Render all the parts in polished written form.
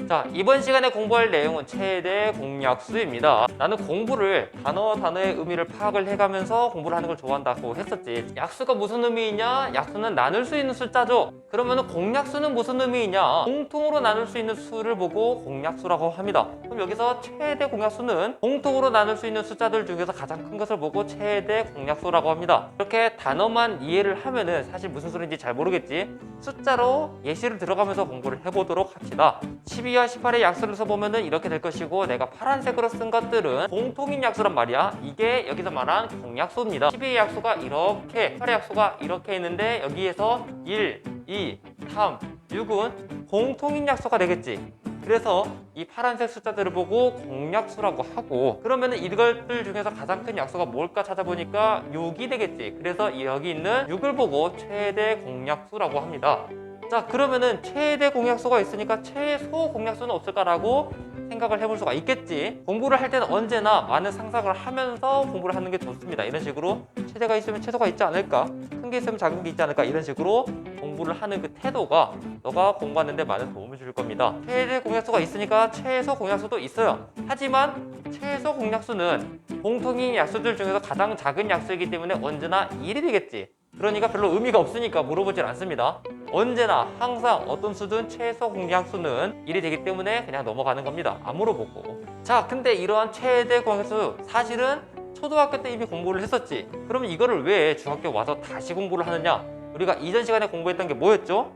자, 이번 시간에 공부할 내용은 최대 공약수입니다. 나는 공부를 단어의 의미를 파악을 해가면서 공부를 하는 걸 좋아한다고 했었지. 약수가 무슨 의미이냐? 약수는 나눌 수 있는 숫자죠. 그러면 공약수는 무슨 의미이냐? 공통으로 나눌 수 있는 수를 보고 공약수라고 합니다. 그럼 여기서 최대 공약수는 공통으로 나눌 수 있는 숫자들 중에서 가장 큰 것을 보고 최대 공약수라고 합니다. 이렇게 단어만 이해를 하면은 사실 무슨 소리인지 잘 모르겠지. 숫자로 예시를 들어가면서 공부를 해보도록 합시다. 12와 18의 약수를 써보면은 이렇게 될 것이고, 내가 파란색으로 쓴 것들은 공통인 약수란 말이야. 이게 여기서 말한 공약수입니다. 12의 약수가 이렇게, 18의 약수가 이렇게 있는데 여기에서 1, 2, 3, 6은 공통인 약수가 되겠지. 그래서 이 파란색 숫자들을 보고 공약수라고 하고, 그러면은 이것들 중에서 가장 큰 약수가 뭘까 찾아보니까 6이 되겠지. 그래서 여기 있는 6을 보고 최대 공약수라고 합니다. 자, 그러면은 최대 공약수가 있으니까 최소 공약수는 없을까라고 생각을 해볼 수가 있겠지. 공부를 할 때는 언제나 많은 상상을 하면서 공부를 하는 게 좋습니다. 이런 식으로 최대가 있으면 최소가 있지 않을까, 큰 게 있으면 작은 게 있지 않을까, 이런 식으로 공부를 하는 그 태도가 너가 공부하는 데 많은 도움을 줄 겁니다. 최대 공약수가 있으니까 최소 공약수도 있어요. 하지만 최소 공약수는 공통인 약수들 중에서 가장 작은 약수이기 때문에 언제나 1이 되겠지. 그러니까 별로 의미가 없으니까 물어보질 않습니다. 언제나 항상 어떤 수든 최소 공약수는 1이 되기 때문에 그냥 넘어가는 겁니다. 안 물어보고. 자, 근데 이러한 최대 공약수 사실은 초등학교 때 이미 공부를 했었지. 그러면 이거를 왜 중학교 와서 다시 공부를 하느냐? 우리가 이전 시간에 공부했던 게 뭐였죠?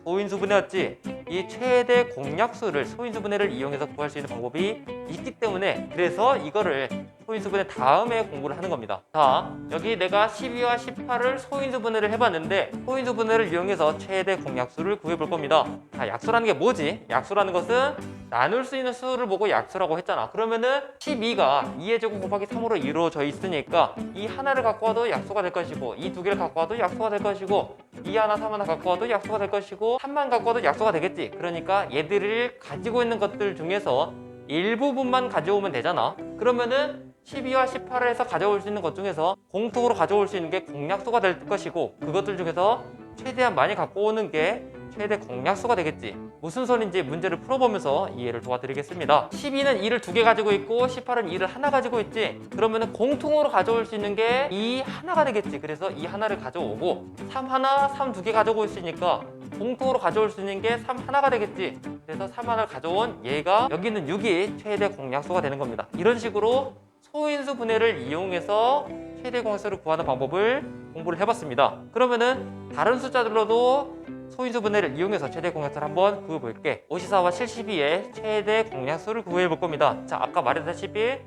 소인수분해였지. 이 최대 공약수를, 소인수분해를 이용해서 구할 수 있는 방법이 있기 때문에, 그래서 이거를 소인수분해 다음에 공부를 하는 겁니다. 자, 여기 내가 12와 18을 소인수분해를 해봤는데, 소인수분해를 이용해서 최대 공약수를 구해볼 겁니다. 자, 약수라는 게 뭐지? 약수라는 것은 나눌 수 있는 수를 보고 약수라고 했잖아. 그러면은 12가 2의 제곱 곱하기 3으로 이루어져 있으니까 이 하나를 갖고 와도 약수가 될 것이고, 이 두 개를 갖고 와도 약수가 될 것이고, 2 하나 3 하나 갖고 와도 약수가 될 것이고, 3만 갖고 와도 약수가 되겠지. 그러니까 얘들을 가지고 있는 것들 중에서 일부분만 가져오면 되잖아. 그러면은 12와 18에서 가져올 수 있는 것 중에서 공통으로 가져올 수 있는 게 공약수가 될 것이고, 그것들 중에서 최대한 많이 갖고 오는 게 최대 공약수가 되겠지. 무슨 소린지 문제를 풀어보면서 이해를 도와드리겠습니다. 12는 2를 2개 가지고 있고 18은 2를 하나 가지고 있지. 그러면 공통으로 가져올 수 있는 게 2 하나가 되겠지. 그래서 2 하나를 가져오고, 3 하나, 3 2개 가지고 있으니까 공통으로 가져올 수 있는 게 3 하나가 되겠지. 그래서 3 하나를 가져온 얘가, 여기 있는 6이 최대 공약수가 되는 겁니다. 이런 식으로 소인수 분해를 이용해서 최대 공약수를 구하는 방법을 공부를 해봤습니다. 그러면은 다른 숫자들로도 소인수 분해를 이용해서 최대 공약수를 한번 구해볼게. 54와 72의 최대 공약수를 구해볼 겁니다. 자, 아까 말했다시피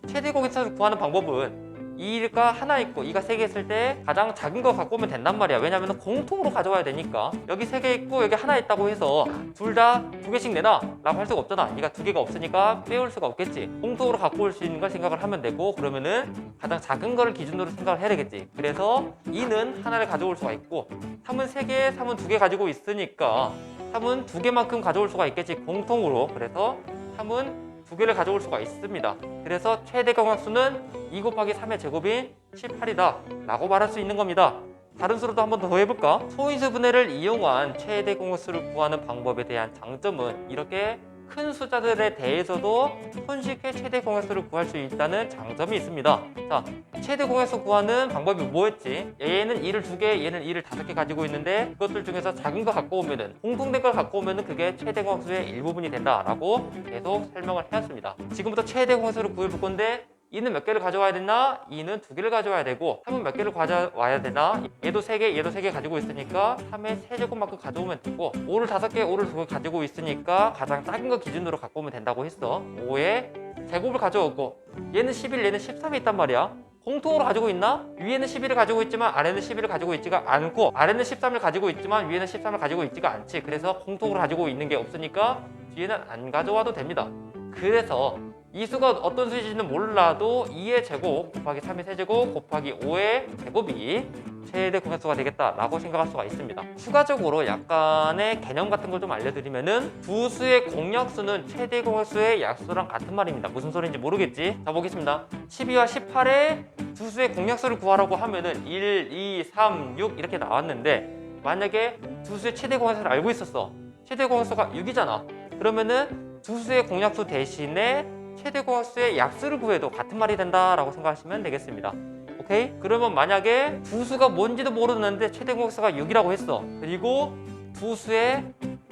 최대 공약수를 구하는 방법은 2가 하나 있고 2가 3개 있을 때 가장 작은 거 갖고 오면 된단 말이야. 왜냐면 공통으로 가져와야 되니까. 여기 3개 있고 여기 하나 있다고 해서 둘 다 2개씩 내놔 라고 할 수가 없잖아. 얘가 2개가 없으니까 빼올 수가 없겠지. 공통으로 갖고 올 수 있는 걸 생각을 하면 되고, 그러면은 가장 작은 거를 기준으로 생각을 해야 되겠지. 그래서 2는 하나를 가져올 수가 있고, 3은 3개, 3은 2개 가지고 있으니까 3은 2개만큼 가져올 수가 있겠지, 공통으로. 그래서 3은 2개를 가져올 수가 있습니다. 그래서 최대 공약수는 2 곱하기 3의 제곱인 18이다 라고 말할 수 있는 겁니다. 다른 수로도 한번 더 해볼까? 소인수 분해를 이용한 최대 공약수를 구하는 방법에 대한 장점은 이렇게 큰 숫자들에 대해서도 손쉽게 최대 공약수를 구할 수 있다는 장점이 있습니다. 자, 최대 공약수 구하는 방법이 뭐였지? 얘는 2를 2개, 얘는 2를 5개 가지고 있는데, 그것들 중에서 작은 거 갖고 오면은, 공통된 걸 갖고 오면은 그게 최대 공약수의 일부분이 된다라고 계속 설명을 해왔습니다. 지금부터 최대 공약수를 구해볼 건데, 2는 몇 개를 가져와야 되나? 2는 2개를 가져와야 되고, 3은 몇 개를 가져와야 되나? 얘도 3개, 얘도 3개 가지고 있으니까 3의 세제곱만큼 가져오면 되고, 5를 5개, 5를 2개 가지고 있으니까 가장 작은 거 기준으로 갖고 오면 된다고 했어. 5의 제곱을 가져오고, 얘는 11, 얘는 13이 있단 말이야. 공통으로 가지고 있나? 위에는 11을 가지고 있지만 아래는 11을 가지고 있지가 않고, 아래는 13을 가지고 있지만 위에는 13을 가지고 있지가 않지. 그래서 공통으로 가지고 있는 게 없으니까 뒤에는 안 가져와도 됩니다. 그래서 이 수가 어떤 수인지는 몰라도 2의 제곱 곱하기 3의 세제곱 곱하기 5의 제곱이 최대 공약수가 되겠다라고 생각할 수가 있습니다. 추가적으로 약간의 개념 같은 걸 좀 알려드리면은, 두 수의 공약수는 최대 공약수의 약수랑 같은 말입니다. 무슨 소리인지 모르겠지? 자, 보겠습니다. 12와 18의 두 수의 공약수를 구하라고 하면은 1, 2, 3, 6 이렇게 나왔는데, 만약에 두 수의 최대 공약수를 알고 있었어. 최대 공약수가 6이잖아. 그러면은 두수의 공약수 대신에 최대 공약수의 약수를 구해도 같은 말이 된다라고 생각하시면 되겠습니다. 오케이? 그러면 만약에 두수가 뭔지도 모르는데 최대 공약수가 6이라고 했어. 그리고 두수의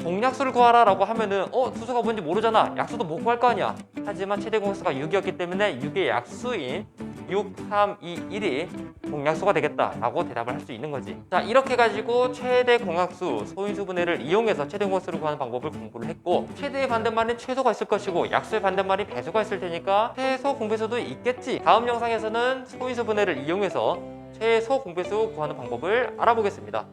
공약수를 구하라 라고 하면은 두수가 뭔지 모르잖아. 약수도 못 구할 거 아니야. 하지만 최대 공약수가 6이었기 때문에 6의 약수인 6, 3, 2, 1이 공약수가 되겠다 라고 대답을 할 수 있는 거지. 자, 이렇게 가지고 최대 공약수 소인수분해를 이용해서 최대 공약수를 구하는 방법을 공부를 했고, 최대의 반대말은 최소가 있을 것이고 약수의 반대말이 배수가 있을 테니까 최소 공배수도 있겠지. 다음 영상에서는 소인수분해를 이용해서 최소 공배수 구하는 방법을 알아보겠습니다.